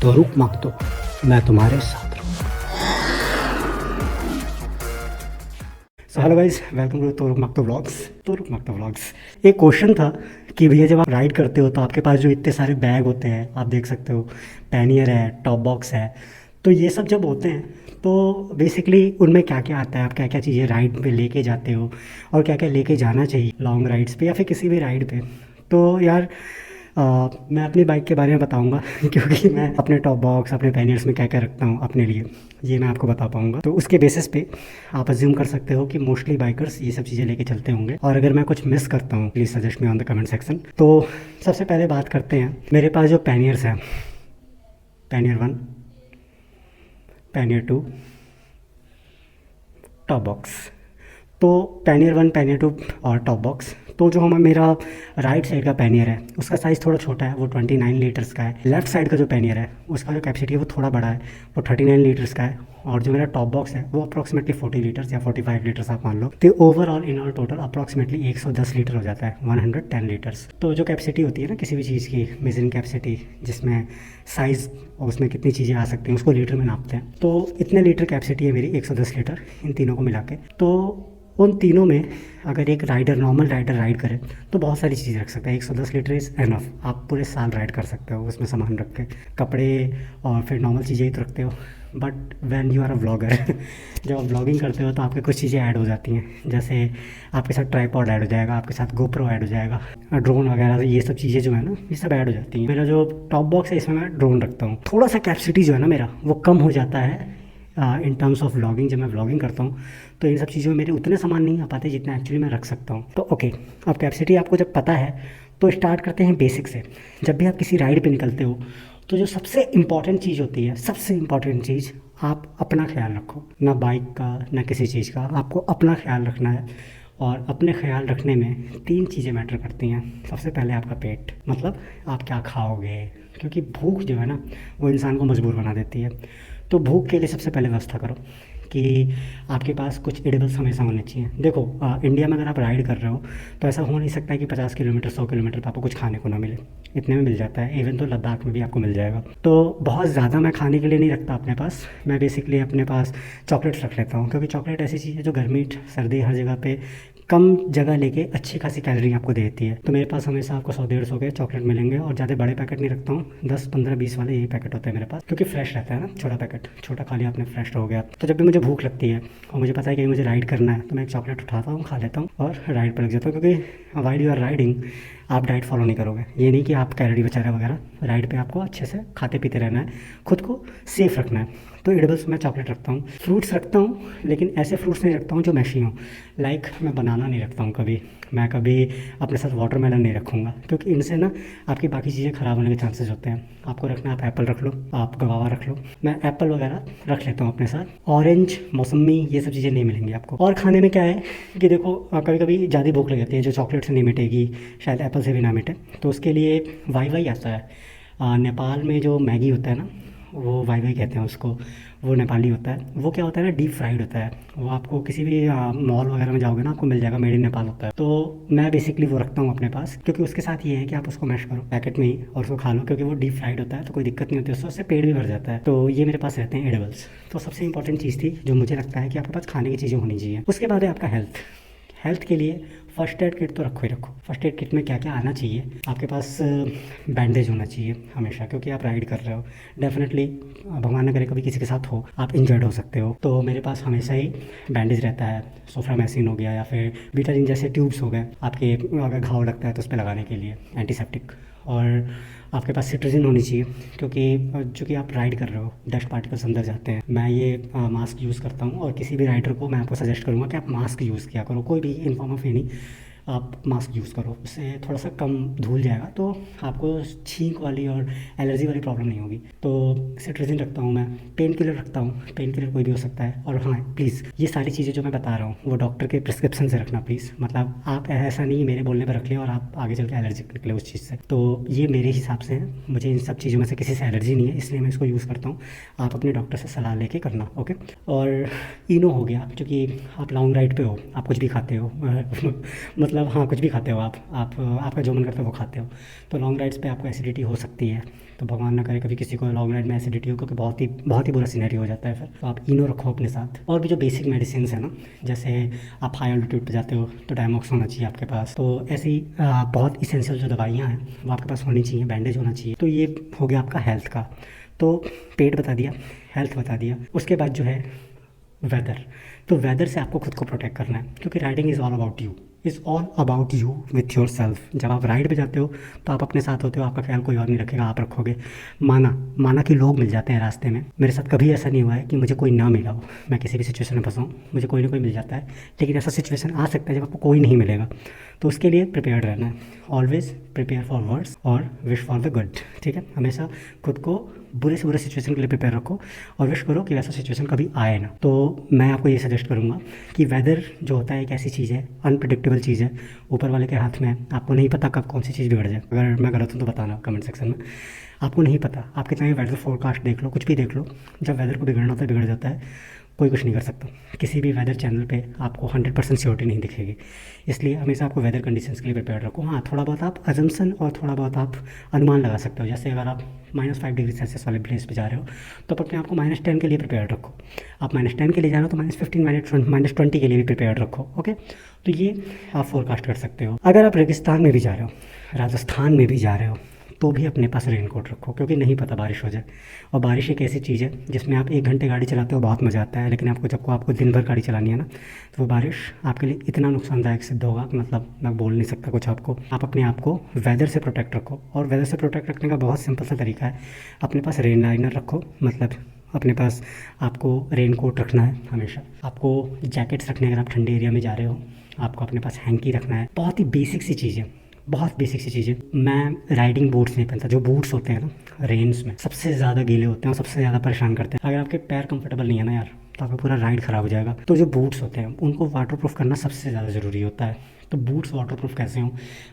तो रुक मत दो, मैं तुम्हारे साथ हूँ। So hello guys, welcome to Toruk Makto vlogs. Toruk Makto vlogs. एक क्वेश्चन था कि भैया जब आप राइड करते हो तो आपके पास जो इतने सारे बैग होते हैं, आप देख सकते हो, पैनियर है, टॉप बॉक्स है, तो ये सब जब होते हैं तो बेसिकली उनमें क्या क्या आता है, आप क्या क्या चीज़ें राइड पे लेके जाते हो और क्या क्या लेके जाना चाहिए लॉन्ग राइड्स पे या फिर किसी भी राइड पे। तो यार मैं अपनी बाइक के बारे में बताऊंगा क्योंकि मैं अपने टॉप बॉक्स, अपने पैनियर्स में क्या क्या रखता हूँ अपने लिए, ये मैं आपको बता पाऊंगा। तो उसके बेसिस पे आप अज्यूम कर सकते हो कि मोस्टली बाइकर्स ये सब चीज़ें लेके चलते होंगे, और अगर मैं कुछ मिस करता हूँ please suggest me on the comment section. तो सबसे पहले बात करते हैं मेरे पास जो पैनियर्स हैं, पैनियर 1, पैनियर 2, टॉप बॉक्स। तो पैनियर 1, पैनियर 2 और टॉप बॉक्स। तो जो हमारा मेरा राइट साइड का पैनियर है उसका साइज़ थोड़ा छोटा है, वो 29 लीटर्स का है। लेफ़्ट साइड का जो पैनियर है उसका जो कैपेसिटी है वो थोड़ा बड़ा है, वो 39 लीटर्स का है। और जो मेरा टॉप बॉक्स है वो अप्रॉक्सीमेटली 40 लीटर्स या 45 लीटर्स आप मान लो। तो overall in all total approximately 110 litre हो जाता है, 110 लीटर्स। तो जो कैपेसिटी होती है ना किसी भी चीज़ की, मेजरिंग कैपेसिटी, जिसमें साइज़ और उसमें कितनी चीज़ें आ सकती हैं उसको लीटर में नापते हैं। तो इतने लीटर कैपेसिटी है मेरी, 110 लीटर इन तीनों को मिला के। तो उन तीनों में अगर एक राइडर, नॉर्मल राइडर राइड करे तो बहुत सारी चीज़ें रख सकता है। 110 लीटर इज़ एनफ, आप पूरे साल राइड कर सकते हो उसमें सामान रख के। कपड़े और फिर नॉर्मल चीज़ें ही तो रखते हो। But when you are a vlogger जब आप व्लॉगिंग करते हो तो आपके कुछ चीज़ें ऐड हो जाती हैं, जैसे आपके साथ ट्राइपॉड ऐड हो जाएगा, आपके साथ गोप्रो ऐड हो जाएगा, ड्रोन वगैरह, ये सब चीज़ें जो है ना ये सब ऐड हो जाती हैं। मेरा जो टॉप बॉक्स है इसमें मैं ड्रोन रखता हूँ। थोड़ा सा कैपेसिटी जो है ना मेरा वो कम हो जाता है इन टर्म्स ऑफ व्लॉगिंग। जब मैं व्लॉगिंग करता हूँ तो इन सब चीज़ों में मेरे उतने सामान नहीं आ पाते जितना एक्चुअली मैं रख सकता हूँ। तो ओके, अब कैपेसिटी आपको जब पता है तो स्टार्ट करते हैं बेसिक से। जब भी आप किसी राइड पे निकलते हो तो जो सबसे इम्पॉर्टेंट चीज़ होती है, सबसे इम्पॉर्टेंट चीज़, आप अपना ख्याल रखो। ना बाइक का ना किसी चीज़ का, आपको अपना ख्याल रखना है। और अपने ख्याल रखने में 3 चीज़ें मैटर करती हैं। सबसे पहले आपका पेट, मतलब आप क्या खाओगे, क्योंकि भूख जो है ना वो इंसान को मजबूर बना देती है। तो भूख के लिए सबसे पहले व्यवस्था करो कि आपके पास कुछ एडिबल्स हमेशा होने चाहिए। देखो इंडिया में अगर आप राइड कर रहे हो तो ऐसा हो नहीं सकता है कि 50 किलोमीटर 100 किलोमीटर पर आपको कुछ खाने को ना मिले। इतने में मिल जाता है, इवन तो लद्दाख में भी आपको मिल जाएगा। तो बहुत ज़्यादा मैं खाने के लिए नहीं रखता अपने पास। मैं बेसिकली अपने पास चॉकलेट्स रख लेता हूँ, क्योंकि चॉकलेट ऐसी चीज़ है जो गर्मी सर्दी हर जगह पे कम जगह लेके अच्छी खासी कैलोरी आपको देती है। तो मेरे पास हमेशा आपको 100-150 के चॉकलेट मिलेंगे, और ज़्यादा बड़े पैकेट नहीं रखता हूँ, 10, 15, 20 वाले यही पैकेट होते हैं मेरे पास, क्योंकि फ्रेश रहता है ना छोटा पैकेट। छोटा खा लिया आपने, फ्रेश हो गया। तो जब भी मुझे भूख लगती है और मुझे पता है कि मुझे राइड करना है तो मैं एक चॉकलेट उठाता हूँ, खा लेता हूँ और राइड पर लग जाता हूँ। क्योंकि वाइल यू आर राइडिंग आप डाइट फॉलो नहीं करोगे, ये नहीं कि आप कैलोरी बचा रहे वगैरह। राइड पे आपको अच्छे से खाते पीते रहना है, खुद को सेफ रखना है। तो एडिबल्स में चॉकलेट रखता हूँ, फ्रूट्स रखता हूँ, लेकिन ऐसे फ्रूट्स नहीं रखता हूँ जो मैशी हों। लाइक मैं बनाना नहीं रखता हूँ कभी, मैं कभी अपने साथ वाटरमेलन नहीं रखूँगा, क्योंकि इनसे ना आपकी बाकी चीज़ें ख़राब होने के चांसेस होते हैं। आपको रखना है, आप एप्पल रख लो, आप गवावा रख लो, मैं एप्पल वगैरह रख लेता हूँ अपने साथ। ऑरेंज, मौसमी, ये सब चीज़ें नहीं मिलेंगी आपको। और खाने में क्या है कि देखो कभी कभी ज़्यादा भूख लग जाती है जो चॉकलेट से नहीं मिटेगी, शायद एप्पल से भी ना मिटे, तो उसके लिए वाई वाई आता है। नेपाल में जो मैगी होता है ना, वो वाई वाई कहते हैं उसको, वो नेपाली होता है। वो क्या होता है ना, डीप फ्राइड होता है। वो आपको किसी भी मॉल वगैरह में जाओगे ना आपको मिल जाएगा, मेड इन नेपाल होता है। तो मैं बेसिकली वो रखता हूँ अपने पास, क्योंकि उसके साथ ये है कि आप उसको मैश करो पैकेट में ही और उसको खा लो, क्योंकि वो डीप फ्राइड होता है तो कोई दिक्कत नहीं होती है, उससे पेट भी भर जाता है। तो ये मेरे पास रहते हैं एडिबल्स। तो सबसे इंपॉर्टेंट चीज़ थी जो मुझे लगता है कि आपके पास खाने की चीज़ें होनी चाहिए। उसके बाद है आपका हेल्थ। हेल्थ के लिए फ़र्स्ट एड किट तो रखो ही रखो। फर्स्ट एड किट में क्या क्या आना चाहिए, आपके पास बैंडेज होना चाहिए हमेशा, क्योंकि आप राइड कर रहे हो। डेफिनेटली भगवान न करे कभी किसी के साथ हो, आप इंजर्ड हो सकते हो, तो मेरे पास हमेशा ही बैंडेज रहता है। सोफ्रामैसिन हो गया या फिर बीटाडीन जैसे ट्यूब्स हो गए, आपके अगर घाव लगता है तो उस पर लगाने के लिए एंटीसेप्टिक। और आपके पास सिट्रिजिन होनी चाहिए, क्योंकि चूँकि आप राइड कर रहे हो, डस्ट पार्टिकल्स अंदर जाते हैं। मैं ये मास्क यूज़ करता हूँ, और किसी भी राइडर को मैं आपको सजेस्ट करूँगा कि आप मास्क यूज़ किया करो। कोई भी इन फॉर्म ऑफ एनी आप मास्क यूज़ करो, उससे थोड़ा सा कम धूल जाएगा, तो आपको छींक वाली और एलर्जी वाली प्रॉब्लम नहीं होगी। तो सिट्रिजिन रखता हूँ मैं, पेन किलर रखता हूँ, पेन किलर कोई भी हो सकता है। और हाँ प्लीज़, ये सारी चीज़ें जो मैं बता रहा हूँ वो डॉक्टर के प्रिस्क्रिप्शन से रखना प्लीज़। मतलब आप ऐसा नहीं मेरे बोलने पर रख लिया और आप आगे चल के एलर्जिक निकले उस चीज़ से। तो ये मेरे हिसाब से है, मुझे इन सब चीज़ों में से किसी से एलर्जी नहीं है, इसलिए मैं इसको यूज़ करता हूँ। आप अपने डॉक्टर से सलाह लेके करना, ओके। और इनो हो गया, क्योंकि आप लॉन्ग राइड पे हो, आप कुछ भी खाते हो मतलब मतलब हाँ, कुछ भी खाते हो आप आपका जो मन करता है वो खाते हो। तो लॉन्ग राइड्स पे आपको एसिडिटी हो सकती है, तो भगवान ना करे कभी किसी को लॉन्ग राइड में एसिडिटी हो, क्योंकि बहुत ही बुरा सिनेरियो हो जाता है फिर। तो आप इनो रखो अपने साथ। और भी जो बेसिक मेडिसिन है ना, जैसे आप हाई ऑल्टीट्यूड पे जाते हो तो डायमॉक्स होना चाहिए आपके पास। तो ऐसी बहुत इसेंशियल जो दवाइयाँ हैं वो आपके पास होनी चाहिए, बैंडेज होना चाहिए। तो ये हो गया आपका हेल्थ का। तो पेट बता दिया, हेल्थ बता दिया। उसके बाद जो है वेदर। तो वेदर से आपको खुद को प्रोटेक्ट करना है, क्योंकि riding is all about you with your self. जब आप राइड पे जाते हो तो आप अपने साथ होते हो, आपका ख्याल कोई और नहीं रखेगा, आप रखोगे। माना माना कि लोग मिल जाते हैं रास्ते में। मेरे साथ कभी ऐसा नहीं हुआ है कि मुझे कोई ना मिला हो, मैं किसी भी सिचुएशन में फंसा हूँ, मुझे कोई ना कोई मिल जाता है। लेकिन ऐसा सिचुएशन आ सकता है जब आपको कोई नहीं मिलेगा, तो उसके लिए प्रिपेयर्ड रहना है। ऑलवेज प्रिपेयर फॉर वर्स और विश फॉर द गुड। ठीक है, हमेशा खुद को बुरे से बुरे सिचुएशन के लिए प्रिपेयर रखो और विश करो कि वैसा सिचुएशन कभी आए ना। तो मैं आपको ये सजेस्ट करूँगा कि वेदर जो होता है एक ऐसी चीज़ है, अनप्रिडिक्टेबल चीज़ है, ऊपर वाले के हाथ में है। आपको नहीं पता कब कौन सी चीज़ बिगड़ जाए। अगर मैं गलत हूँ तो बताना कमेंट सेक्शन में। आपको नहीं पता, आप कितना भी वेदर फोरकास्ट देख लो, कुछ भी देख लो, जब वेदर को बिगड़ना होता है बिगड़ जाता है। कोई कुछ नहीं कर सकता। किसी भी वेदर चैनल पे आपको 100% श्योरिटी नहीं दिखेगी। इसलिए हमेशा आपको वेदर कंडीशंस के लिए प्रिपेयर रखो। हाँ, थोड़ा बहुत आप अजम्पशन और थोड़ा बहुत आप अनुमान लगा सकते हो। जैसे अगर आप -5 डिग्री सेल्सियस वाले प्लेस पे जा रहे हो तो अपने आप को -10 के लिए प्रिपेयर रखो। आप -10 के लिए जा रहे हो तो -15 -20 के लिए भी प्रिपेयर रखो। ओके, तो ये आप फोरकास्ट कर सकते हो। अगर आप रेगिस्तान में भी जा रहे हो, राजस्थान में भी जा रहे हो, तो भी अपने पास रेनकोट रखो, क्योंकि नहीं पता बारिश हो जाए। और बारिश एक ऐसी चीज़ है जिसमें आप 1 घंटे गाड़ी चलाते हो, बहुत मज़ा आता है, लेकिन आपको दिन भर गाड़ी चलानी है ना, तो वो बारिश आपके लिए इतना नुकसानदायक सिद्ध होगा, मतलब मैं बोल नहीं सकता कुछ आपको। आप अपने आप को वेदर से प्रोटेक्ट रखो, और वेदर से प्रोटेक्ट रखने का बहुत सिंपल सा तरीका है। अपने पास रेन लाइनर रखो, मतलब अपने पास आपको रेन कोट रखना है हमेशा। आपको जैकेट्स रखने हैं अगर आप ठंडे एरिया में जा रहे हो। आपको अपने पास हैंकी रखना है। बहुत ही बेसिक सी चीज़ है, बहुत बेसिक सी चीज़ है। मैं राइडिंग बूट्स नहीं पहनता। जो बूट्स होते हैं ना रेन्स में सबसे ज़्यादा गीले होते हैं और सबसे ज़्यादा परेशान करते हैं। अगर आपके पैर कंफर्टेबल नहीं है ना यार, तो आपका पूरा राइड ख़राब हो जाएगा। तो जो बूट्स होते हैं उनको वाटर प्रूफ करना सबसे ज़्यादा ज़रूरी होता है। तो बूट्स वाटर प्रूफ कैसे हों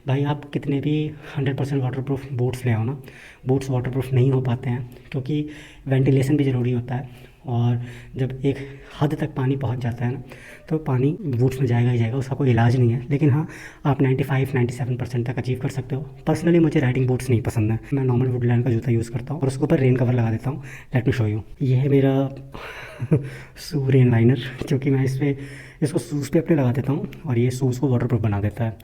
भाई? आप कितने भी 100% वाटर प्रूफ बूट्स ले आओ ना, बूट्स वाटर प्रूफ नहीं हो पाते हैं, क्योंकि वेंटिलेशन भी ज़रूरी होता है। और जब एक हद तक पानी पहुंच जाता है ना, तो पानी बूट्स में जाएगा ही जाएगा, उसका कोई इलाज नहीं है। लेकिन हाँ, आप 95-97% तक अचीव कर सकते हो। पर्सनली मुझे राइडिंग बूट्स नहीं पसंद है। मैं नॉर्मल वुडलैंड का जूता यूज़ करता हूँ और उसके ऊपर रेन कवर लगा देता हूँ। Let me show you. ये है मेरा शू रेन लाइनर, क्योंकि मैं इसको शूज़ पे अपने लगा देता हूँ और ये शूज़ को वाटर प्रूफ बना देता है।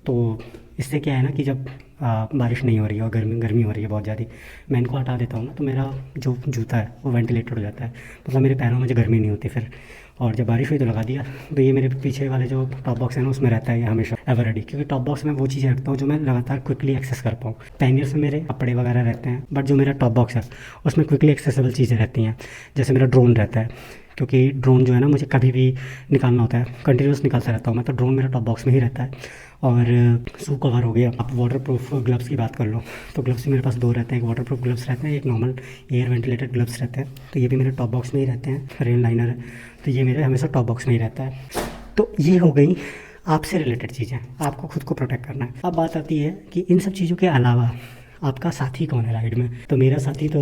तो इससे क्या है ना कि जब बारिश नहीं हो रही है और गर्मी हो रही है बहुत ज़्यादा, मैं इनको हटा देता हूँ ना, तो मेरा जो जूता है वो वेंटिलेटेड हो जाता है, मतलब मेरे पैरों में मुझे गर्मी नहीं होती फिर। और जब बारिश हुई तो लगा दिया। तो ये मेरे पीछे वाले जो टॉप बॉक्स है ना, उसमें रहता है ये हमेशा एवर रेडी, क्योंकि टॉप बॉक्स में वो चीज़ें रखता हूँ जो मैं लगातार क्विकली एक्सेस कर पाऊँ। पैनियर्स में मेरे कपड़े वगैरह रहते हैं, बट जो मेरा टॉप बॉक्स है उसमें क्विकली एक्सेसिबल चीज़ें रहती हैं। जैसे मेरा ड्रोन रहता है, क्योंकि ड्रोन जो है ना मुझे कभी भी निकालना होता है, कंटिन्यूस निकालता रहता हूँ मैं, तो ड्रोन मेरा टॉप बॉक्स में ही रहता है। और शू कवर हो गया। आप वाटर प्रूफ ग्लव्स की बात कर लो, तो ग्लव्स भी मेरे पास 2 रहते हैं। एक वाटर प्रूफ ग्लव्स रहते हैं, एक नॉर्मल एयर वेंटिलेटेड ग्लव्स रहते हैं। तो ये भी मेरे टॉप बॉक्स में ही रहते हैं। रेन लाइनर है तो ये मेरे हमेशा टॉप बॉक्स में ही रहता है। तो ये हो गई आपसे रिलेटेड चीज़ें, आपको खुद को प्रोटेक्ट करना है। अब बात आती है कि इन सब चीज़ों के अलावा आपका साथी कौन है राइड में? तो मेरा साथी तो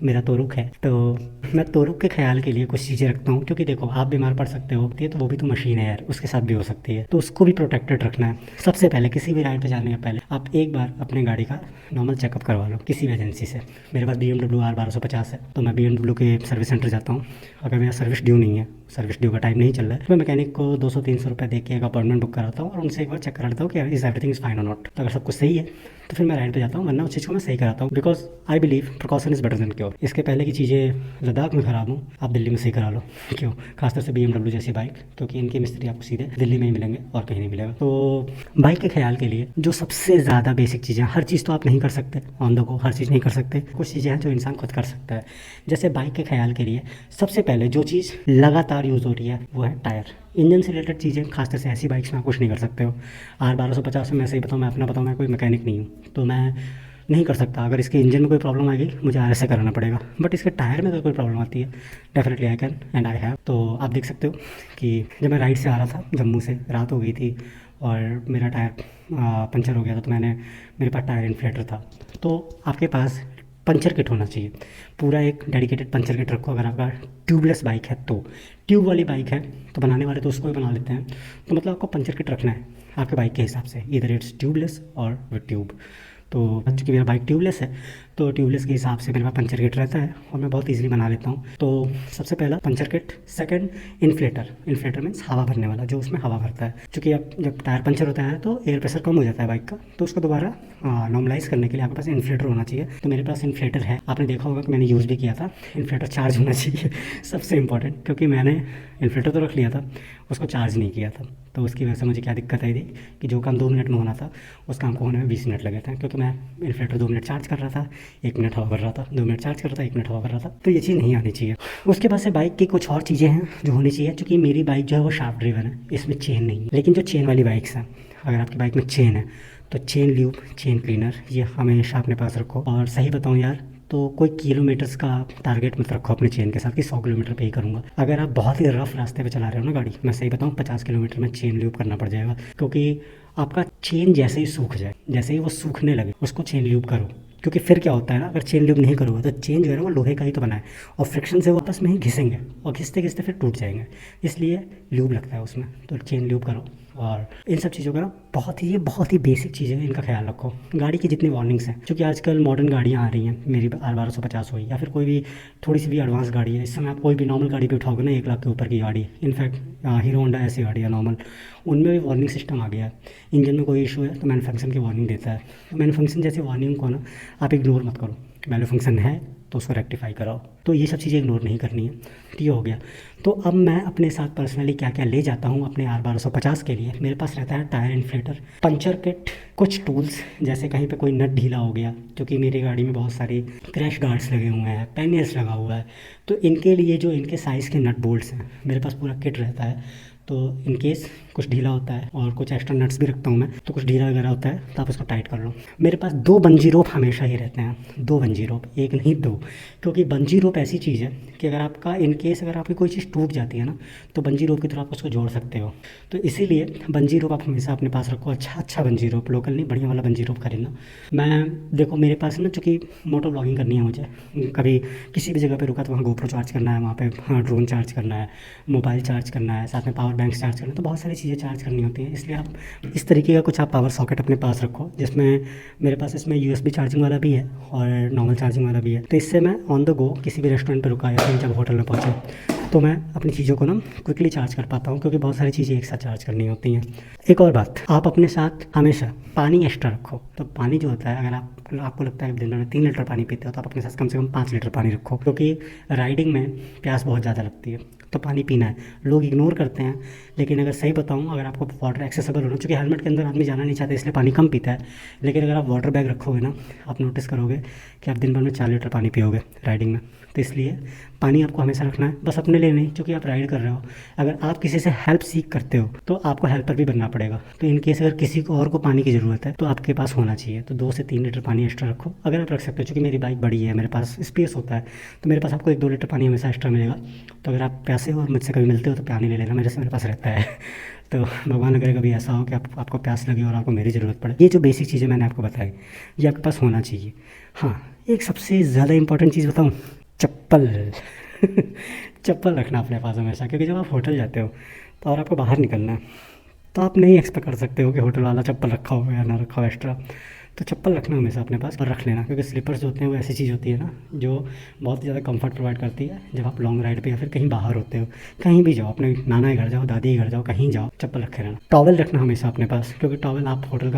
मेरा तोरुक है। तो मैं तोरुक के ख्याल के लिए कुछ चीज़ें रखता हूँ, क्योंकि देखो आप बीमार पड़ सकते हो, तो वो भी तो मशीन है यार, उसके साथ भी हो सकती है, तो उसको भी प्रोटेक्टेड रखना है। सबसे पहले किसी भी राइड पे जाने से पहले आप एक बार अपने गाड़ी का नॉर्मल चेकअप करवा लो किसी भी एजेंसी से। मेरे पास BMW R1250 है, तो मैं BMW के सर्विस सेंटर जाता हूँ। अगर मेरा सर्विस ड्यू नहीं है, सर्विस ड्यू का टाइम नहीं चल रहा है, तो मैं मैकेनिक को 200-300 रुपये दे के एक अपॉइंटमेंट बुक कराता हूँ और उनसे एक बार चेक करा लेता हूँ कि इज़ एवरीथिंग इज़ फाइन और नॉट। तो अगर सब कुछ सही है तो फिर मैं राइड पे जाता हूँ, वरना उस चीज़ को मैं सही कराता हूँ। Because I believe precaution is better than cure. इसके पहले की चीज़ें लद्दाख में ख़राब हूँ, आप दिल्ली में सही करा लो। क्यों? खासतौर से BMW जैसी बाइक, क्योंकि इनके मिस्त्री आपको सीधे दिल्ली में ही मिलेंगे और कहीं नहीं मिलेगा। तो बाइक के ख्याल के लिए जो सबसे ज़्यादा बेसिक चीज़ें, हर चीज़ तो आप नहीं कर सकते ऑन द गो, हर चीज़ नहीं कर सकते, कुछ चीज़ें हैं जो इंसान खुद कर सकता है। जैसे बाइक के ख्याल के लिए सबसे पहले जो चीज़ लगातार यूज़ हो रही है वो है टायर। इंजन से रिलेटेड चीज़ें, खासतौर से ऐसी बाइक्स में आप कुछ नहीं कर सकते हो। R1250 में मैं सही बताऊँ, मैं अपना बताऊँ, मैं कोई मैकेनिक नहीं हूँ, तो मैं नहीं कर सकता। अगर इसके इंजन में कोई प्रॉब्लम आएगी मुझे RS से कराना पड़ेगा। बट इसके टायर में अगर कोई प्रॉब्लम आती है, definitely I can and I have. तो आप देख सकते हो कि जब मैं राइड से आ रहा था जम्मू से, रात हो गई थी और मेरा टायर पंचर हो गया था, तो मेरे पास टायर इन्फ्लेटर था। तो आपके पास पंचर किट होना चाहिए, पूरा एक डेडिकेटेड पंचर किट रखो। अगर आपका ट्यूबलेस बाइक है तो, ट्यूब वाली बाइक है तो बनाने वाले तो उसको भी बना लेते हैं, तो मतलब आपको पंचर किट रखना है। आपके बाइक के हिसाब से, इधर इट्स ट्यूबलेस और विद ट्यूब। तो चूँकि मेरा बाइक ट्यूबलेस है तो ट्यूबलेस के हिसाब से मेरे पास पंचर किट रहता है और मैं बहुत ईजिली बना लेता हूँ। तो सबसे पहला puncture kit, second inflator means हवा भरने वाला, जो उसमें हवा भरता है। क्योंकि अब जब टायर पंचर होता है तो एयर प्रेशर कम हो जाता है बाइक का, तो उसको दोबारा नॉर्मलाइज़ करने के लिए आपके पास इन्फ्लेटर होना चाहिए। तो मेरे पास इन्फ्लेटर है, आपने देखा होगा कि मैंने यूज़ भी किया था। इन्फ्लेटर चार्ज होना चाहिए सबसे इंपॉर्टेंट, क्योंकि मैंने इन्फ्लेटर तो रख लिया था, उसको चार्ज नहीं किया था। तो उसकी वजह से मुझे क्या दिक्कत आई थी कि जो काम 2 मिनट में होना था उस काम को होने में 20 मिनट लगे थे, क्योंकि मैं इन्फ्लेटर 2 मिनट चार्ज कर रहा था, 1 मिनट हवा भर रहा था, 2 मिनट चार्ज कर रहा था, 1 मिनट हवा भर रहा था। तो ये चीज़ नहीं आनी चाहिए। उसके बाद से बाइक की कुछ और चीज़ें हैं जो होनी चाहिए, क्योंकि मेरी बाइक जो है वो शाफ्ट ड्रिवन है, इसमें चेन नहीं है। लेकिन जो चेन वाली बाइक्स हैं, अगर आपकी बाइक में चेन है तो चेन ल्यूब, चेन क्लीनर ये हमेशा अपने पास रखो। और सही बताऊँ यार, तो कोई किलोमीटर्स का टारगेट मत रखो अपने चेन के साथ कि 100 किलोमीटर पे ही करूँगा। अगर आप बहुत ही रफ रास्ते पे चला रहे हो ना गाड़ी, मैं सही बताऊँ 50 किलोमीटर में चेन ल्यूब करना पड़ जाएगा, क्योंकि आपका चेन जैसे ही सूख जाए, जैसे ही वो सूखने लगे उसको चेन ल्यूब करो। क्योंकि फिर क्या होता है ना, अगर चेन ल्यूब नहीं करोगे तो चेन जो है ना वो लोहे का ही तो बना है और फ्रिक्शन से वो आपस में ही घिसेंगे और घिसते घिसते फिर टूट जाएंगे, इसलिए ल्यूब लगता है उसमें। तो चेन ल्यूब करो। और इन सब चीज़ों का ना बहुत ही बेसिक चीज़ें हैं, इनका ख्याल रखो। गाड़ी की जितनी वार्निंग्स हैं, क्योंकि आजकल मॉडर्न गाड़ियाँ आ रही हैं, मेरी R1250 हुई या फिर कोई भी थोड़ी सी भी एडवांस गाड़ी है, इस समय आप कोई भी नॉर्मल गाड़ी पे उठाओगे ना 1 लाख के ऊपर की गाड़ी, इनफैक्ट हीरो होंडा ऐसी गाड़ी है नॉर्मल, उनमें भी वार्निंग सिस्टम आ गया है। इंजन में कोई इशू है तो मैन्युफैक्चरिंग की वार्निंग देता है। तो मैन्युफैक्चरिंग जैसी वार्निंग को ना आप इग्नोर मत करो, मैन्युफैक्चरिंग है तो उसको रेक्टिफाई कराओ। तो ये सब चीज़ें इग्नोर नहीं करनी है। तो ये हो गया। तो अब मैं अपने साथ पर्सनली क्या क्या ले जाता हूँ अपने R1250 के लिए। मेरे पास रहता है टायर इन्फ्लेटर, पंचर किट, कुछ टूल्स, जैसे कहीं पे कोई नट ढीला हो गया, क्योंकि मेरी गाड़ी में बहुत सारी क्रैश गार्ड्स लगे हुए हैं, पैनियर्स लगा हुआ है, तो इनके लिए जो इनके साइज़ के नट बोल्ट्स हैं मेरे पास पूरा किट रहता है। तो इन केस कुछ ढीला होता है, और कुछ एक्स्ट्रा नट्स भी रखता हूँ मैं, तो कुछ ढीला वगैरह होता है तो आप उसको टाइट कर लो। मेरे पास 2 बंजी रोप हमेशा ही रहते हैं, 2 बंजी रोप, एक नहीं 2, क्योंकि बंजी रोप ऐसी चीज़ है कि अगर आपका इन केस अगर आपकी कोई चीज़ टूट जाती है ना, तो बंजी रोप की तरह आप उसको जोड़ सकते हो। तो इसीलिए बंजी रोप आप हमेशा अपने पास रखो। अच्छा बंजी रोप, लोकल नहीं, बढ़िया वाला बंजी रोप खरीदना। मैं देखो मेरे पास ना, चूँकि मोटो ब्लॉगिंग करनी है मुझे, कभी किसी भी जगह पे रुका तो वहाँ गोप्रो चार्ज करना है, वहाँ पे हाँ ड्रोन चार्ज करना है, मोबाइल चार्ज करना है, साथ में पावर बैंक चार्ज करना है, तो बहुत सारी चीज़ें चार्ज करनी होती हैं। इसलिए आप इस तरीके का कुछ आप पावर सॉकेट अपने पास रखो, जिसमें मेरे पास इसमें USB चार्जिंग वाला भी है और नॉर्मल चार्जिंग वाला भी है। तो इससे मैं ऑन द गो किसी भी रेस्टोरेंट पर रुका या फिर जब होटल में पहुँचे तो मैं अपनी चीज़ों को ना क्विकली चार्ज कर पाता हूँ, क्योंकि बहुत सारी चीज़ें एक साथ चार्ज करनी होती हैं। एक और बात, आप अपने साथ हमेशा पानी एक्स्ट्रा रखो। तो पानी जो होता है, अगर आपको लगता है दिन में 3 लीटर पानी पीते हो तो आप अपने साथ कम से कम 5 लीटर पानी रखो, क्योंकि राइडिंग में प्यास बहुत ज़्यादा लगती है, तो पानी पीना है। लोग इग्नोर करते हैं, लेकिन अगर सही बताऊँ, अगर आपको वाटर एक्सेसिबल हो ना, चूँकि हेलमेट के अंदर आदमी जाना नहीं चाहता इसलिए पानी कम पीता है, लेकिन अगर आप वाटर बैग रखोगे ना, आप नोटिस करोगे कि आप दिन भर में 4 लीटर पानी पियोगे राइडिंग में। तो इसलिए पानी आपको हमेशा रखना है, बस अपने लिए नहीं, क्योंकि आप राइड कर रहे हो। अगर आप किसी से हेल्प सीख करते हो तो आपको हेल्पर भी बनना पड़ेगा, तो इन केस अगर किसी को और को पानी की ज़रूरत है तो आपके पास होना चाहिए। तो 2 से 3 लीटर पानी एक्स्ट्रा रखो, अगर आप रख सकते हो। चूँकि मेरी बाइक बड़ी है, मेरे पास स्पेस होता है, तो मेरे पास आपको 1-2 लीटर पानी हमेशा एक्स्ट्रा मिलेगा। तो अगर आप प्यासे हो और मुझसे कभी मिलते हो तो पानी ले लेना, मेरे पास रहता है। तो भगवान न करे कभी ऐसा हो कि आपको प्यास लगे और आपको मेरी ज़रूरत पड़े। ये जो बेसिक चीज़ें मैंने आपको बताई, ये आपके पास होना चाहिए। हाँ, एक सबसे ज़्यादा इंपॉर्टेंट चीज़ बताऊँ, चप्पल चप्पल रखना अपने पास हमेशा, क्योंकि जब आप होटल जाते हो तो और आपको बाहर निकलना है, तो आप नहीं एक्सपेक्ट कर सकते हो कि होटल वाला चप्पल रखा हो या ना रखा हो एक्स्ट्रा। तो चप्पल रखना हमेशा अपने पास और रख लेना, क्योंकि स्लीपर्स होते हैं वो ऐसी चीज़ होती है ना जो बहुत ज़्यादा कंफर्ट प्रोवाइड करती है। जब आप लॉन्ग राइड पे या फिर कहीं बाहर होते हो, कहीं भी जाओ, अपने नाना के घर जाओ, दादी के घर जाओ, कहीं जाओ, चप्पल रखे रहना। टॉवल रखना हमेशा अपने पास, क्योंकि टॉवल आप होटल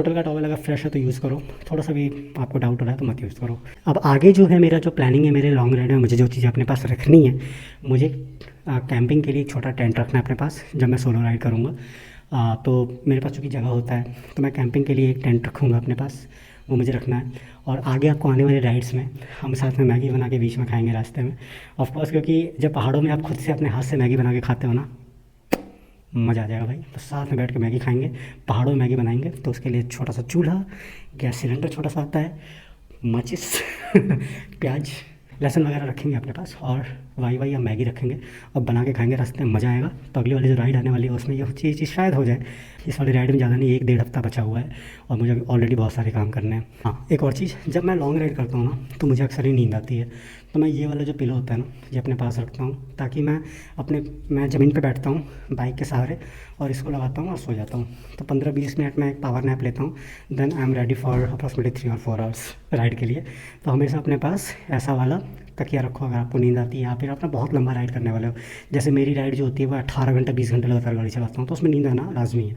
का टॉवल अगर फ्रेश है तो यूज़ करो, थोड़ा सा भी आपको डाउट हो रहा है तो मत यूज़ करो। अब आगे जो है मेरा जो प्लानिंग है मेरे लॉन्ग राइड में, मुझे जो चीज़ें अपने पास रखनी है, मुझे कैंपिंग के लिए एक छोटा टेंट रखना है अपने पास जब मैं सोलो राइड करूँगा। तो मेरे पास चूँकि जगह होता है तो मैं कैंपिंग के लिए एक टेंट रखूँगा अपने पास, वो मुझे रखना है। और आगे आपको आने वाले राइड्स में हम साथ में मैगी बना के बीच में खाएंगे रास्ते में, ऑफ कोर्स, क्योंकि जब पहाड़ों में आप खुद से अपने हाथ से मैगी बना के खाते हो ना, मज़ा आ जाएगा भाई। तो साथ में बैठ के मैगी खाएंगे, पहाड़ों में मैगी बनाएंगे, तो उसके लिए छोटा सा चूल्हा, गैस सिलेंडर छोटा सा आता है, माचिस प्याज, लहसुन वगैरह रखेंगे अपने पास, और वाई या मैगी रखेंगे और बना के खाएंगे, रास्ते में मज़ा आएगा। तो अगली वाली जो राइड आने वाली है उसमें ये चीज़ शायद हो जाए। इस वाली राइड में ज़्यादा नहीं, 1-1.5 हफ्ता बचा हुआ है और मुझे ऑलरेडी बहुत सारे काम करने हैं। हाँ, एक और चीज़, जब मैं लॉन्ग राइड करता हूँ ना तो मुझे अक्सर ही नींद आती है। तो मैं ये वाला जो पिलो होता है ना, ये अपने पास रखता हूँ ताकि मैं ज़मीन पे बैठता हूँ बाइक के सहारे और इसको लगाता हूँ और सो जाता हूँ। तो 15-20 मिनट में एक पावर नैप लेता हूँ, then I am ready for approximately 3 और 4 आवर्स राइड के लिए। तो हमेशा अपने पास ऐसा वाला तकिया रखो अगर आपको नींद आती है या फिर अपना बहुत लंबा राइड करने वाले हो। जैसे मेरी राइड जो होती है वो 18 घंटे 20 घंटे लगातार गाड़ी चलाता हूँ, तो उसमें नींद आना लाजमी है।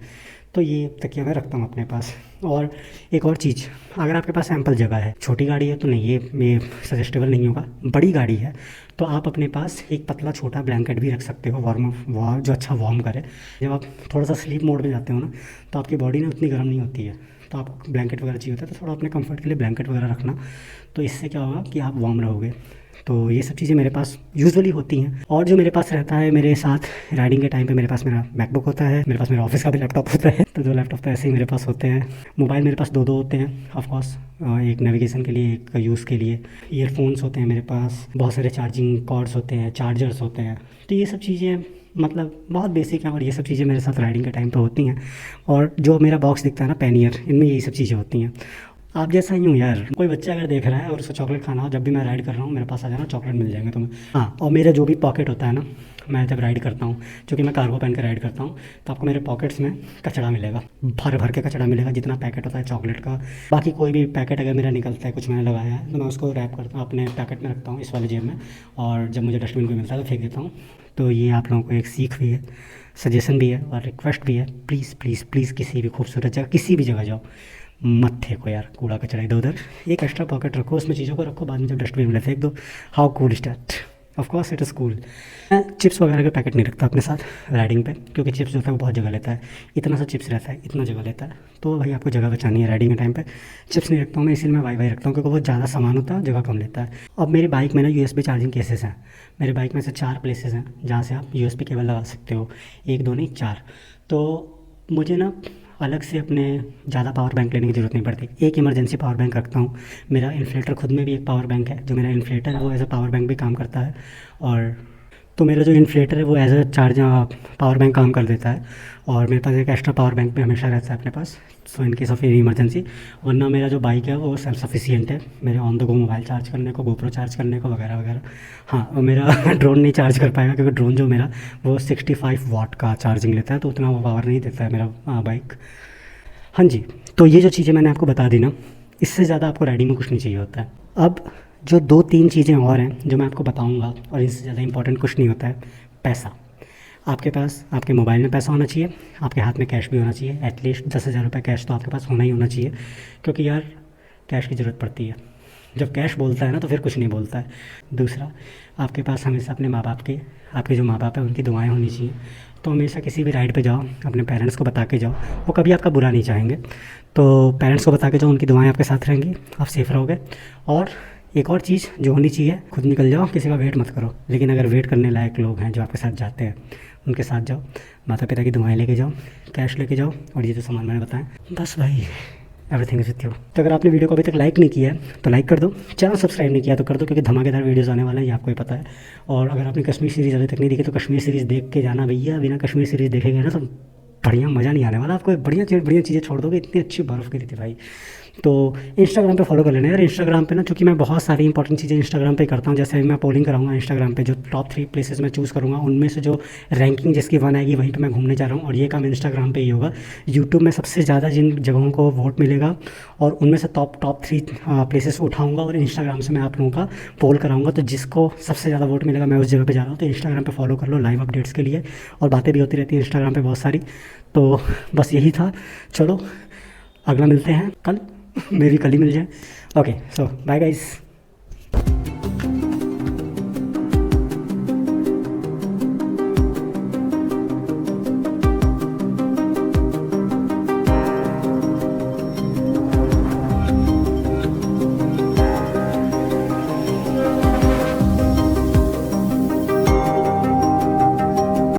तो ये तकिया मैं रखता हूँ अपने पास। और एक और चीज़, अगर आपके पास एम्पल जगह है, छोटी गाड़ी है तो नहीं, ये सजेस्टेबल नहीं होगा। बड़ी गाड़ी है तो आप अपने पास एक पतला छोटा ब्लैंकेट भी रख सकते हो, जो अच्छा वार्म करे। जब आप थोड़ा सा स्लीप मोड में जाते हो ना तो आपकी बॉडी ना उतनी गर्म नहीं होती है, तो आपको ब्लैंकेट वगैरह चाहिए होता है, तो थोड़ा अपने कंफर्ट के लिए ब्लैंकेट वगैरह रखना। तो इससे क्या होगा कि आप वार्म रहोगे। तो ये सब चीज़ें मेरे पास यूजुअली होती हैं। और जो मेरे पास रहता है मेरे साथ राइडिंग के टाइम पे, मेरे पास मेरा मैकबुक होता है, मेरे पास मेरा ऑफिस का भी लैपटॉप होता है। तो 2 लैपटॉप तो ऐसे ही मेरे पास होते हैं। मोबाइल मेरे पास 2 होते हैं ऑफकोर्स, एक नेविगेशन के लिए, एक यूज़ के लिए। ईयरफोन्स होते हैं मेरे पास, बहुत सारे चार्जिंग कॉर्ड्स होते हैं, चार्जर्स होते हैं। तो ये सब चीज़ें मतलब बहुत बेसिक हैं और ये सब चीज़ें मेरे साथ राइडिंग के टाइम पे होती हैं। और जो मेरा बॉक्स दिखता है ना पैनियर, इनमें यही सब चीज़ें होती हैं। आप जैसा ही हूँ यार, कोई बच्चा अगर देख रहा है और उसको चॉकलेट खाना हो, जब भी मैं राइड कर रहा हूँ मेरे पास आ जाना, चॉकलेट मिल जाएंगे तुम्हें। हाँ, और मेरा जो भी पॉकेट होता है ना, मैं जब राइड करता हूँ, क्योंकि मैं कार्गो पहन के राइड करता हूँ, तो आपको मेरे पॉकेट्स में कचड़ा मिलेगा, भर भर के कचड़ा मिलेगा। जितना पैकेट होता है चॉकलेट का, बाकी कोई भी पैकेट अगर मेरा निकलता है, कुछ मैंने लगाया है, तो मैं उसको रैप करता हूँ, अपने पैकेट में रखता हूँ इस वाली जेब में, और जब मुझे डस्टबिन को मिलता है तो फेंक देता हूँ। तो ये आप लोगों को एक सीख भी है, सजेशन भी है और रिक्वेस्ट भी है। प्लीज़ प्लीज़ प्लीज़ किसी भी खूबसूरत जगह, किसी भी जगह जाओ, मत फेंको यार कूड़ा कचरा इधर उधर। एक एक्स्ट्रा पॉकेट रखो, उसमें चीज़ों को रखो, बाद में जब डस्टबिन में फेंक दो। How cool is that? Of course it is cool. मैं चिप्स वगैरह के पैकेट नहीं रखता अपने साथ राइडिंग पे, क्योंकि चिप्स जो होता है वो बहुत जगह लेता है। इतना सा चिप्स रहता है, इतना जगह लेता है, तो भाई आपको जगह बचानी है राइडिंग के टाइम पे। चिप्स नहीं रखता हूँ मैं, इसीलिए मैं वाई रखता हूँ, क्योंकि वो ज़्यादा सामान होता है, जगह कम लेता है। अब मेरी बाइक में ना USB चार्जिंग केसेस हैं। मेरे बाइक में से 4 प्लेसेस हैं जहाँ से आप USB केबल लगा सकते हो, 1 2 नहीं 4। तो मुझे ना अलग से अपने ज़्यादा पावर बैंक लेने की ज़रूरत नहीं पड़ती। एक इमरजेंसी पावर बैंक रखता हूँ। मेरा इन्फ्लेटर खुद में भी एक पावर बैंक है, जो मेरा इन्फ्लेटर है वो एज अ पावर बैंक भी काम करता है। और तो मेरा जो इन्फ्लेटर है वो as a charge power bank काम कर देता है। और मेरे पास एक एक्स्ट्रा पावर बैंक भी हमेशा रहता है अपने पास, so in case of any emergency. वरना मेरा जो बाइक है वो सेल्फ सफिशिएंट है मेरे on the go mobile charge करने को, गोप्रो चार्ज करने को वगैरह वगैरह। हाँ, और मेरा ड्रोन नहीं चार्ज कर पाएगा, क्योंकि ड्रोन जो मेरा वो 65 वाट का चार्जिंग लेता है, तो उतना वो पावर नहीं देता है मेरा बाइक। हाँ जी, तो ये जो चीज़ें मैंने आपको बता दी ना, इससे ज़्यादा आपको राइडिंग में कुछ नहीं चाहिए होता है। अब जो 2-3 चीज़ें और हैं जो मैं आपको बताऊंगा, और इससे ज़्यादा इंपॉर्टेंट कुछ नहीं होता है। पैसा, आपके पास आपके मोबाइल में पैसा होना चाहिए, आपके हाथ में कैश भी होना चाहिए। एटलीस्ट 10,000 रुपये कैश तो आपके पास होना ही होना चाहिए, क्योंकि यार कैश की ज़रूरत पड़ती है। जब कैश बोलता है ना तो फिर कुछ नहीं बोलता है। दूसरा, आपके पास हमेशा अपने माँ बाप के, आपके जो माँ बाप हैं उनकी दुआएं होनी चाहिए। तो हमेशा किसी भी राइड पे जाओ अपने पेरेंट्स को बता के जाओ, वो कभी आपका बुरा नहीं चाहेंगे। तो पेरेंट्स को बता के जाओ, उनकी दुआएं आपके साथ रहेंगी, आप सेफ़ रहोगे। और एक और चीज़ जो होनी चाहिए, खुद निकल जाओ, किसी का वेट मत करो। लेकिन अगर वेट करने लायक लोग हैं जो आपके साथ जाते हैं, उनके साथ जाओ, माता पिता की दुआएं लेके जाओ, कैश लेके जाओ, और ये जो सामान मैंने बताया, बस भाई एवरीथिंग इज विथ यू। तो अगर आपने वीडियो को अभी तक लाइक नहीं किया है तो लाइक कर दो, चैनल सब्सक्राइब नहीं किया तो कर दो, क्योंकि धमाकेदार वीडियोस आने वाले हैं, ये आपको ही पता है। और अगर आपने कश्मीर सीरीज़ अभी तक नहीं देखी तो कश्मीर सीरीज़ देख के जाना भैया, बिना कश्मीर सीरीज़ देखेंगे ना तो बढ़िया मज़ा नहीं आने वाला आपको। बढ़िया चीज़ें छोड़ दोगे, इतनी अच्छी बर्फ़ गिरी थी भाई। तो इंस्टाग्राम पे फॉलो कर लेना यार। इंस्टाग्राम पे ना, चूँकि मैं बहुत सारी इंपॉर्टेंट चीज़ें इंस्टाग्राम पे करता हूँ, जैसे मैं पोलिंग कराऊंगा इंस्टाग्राम पे, जो टॉप 3 प्लेसेस मैं चूज़ करूँगा, उनमें से जो रैंकिंग जिसकी 1 आएगी वहीं पे मैं घूमने जा रहा हूँ। और ये काम इंस्टाग्राम पे ही होगा। यूट्यूब में सबसे ज़्यादा जिन जगहों को वोट मिलेगा और उनमें से टॉप 3 प्लेसेस उठाऊँगा, और इंस्टाग्राम से मैं आप लोगों का पोल कराऊँगा। तो जिसको सबसे ज़्यादा वोट मिलेगा मैं उस जगह पर जा रहा हूँ। तो इंस्टाग्राम पर फॉलो कर लो लाइव अपडेट्स के लिए, और बातें भी होती रहती है इंस्टाग्राम पर बहुत सारी। तो बस यही था। चलो अगला मिलते हैं कल, मे भी कल ही मिल जाए। ओके, सो बाय गाइस।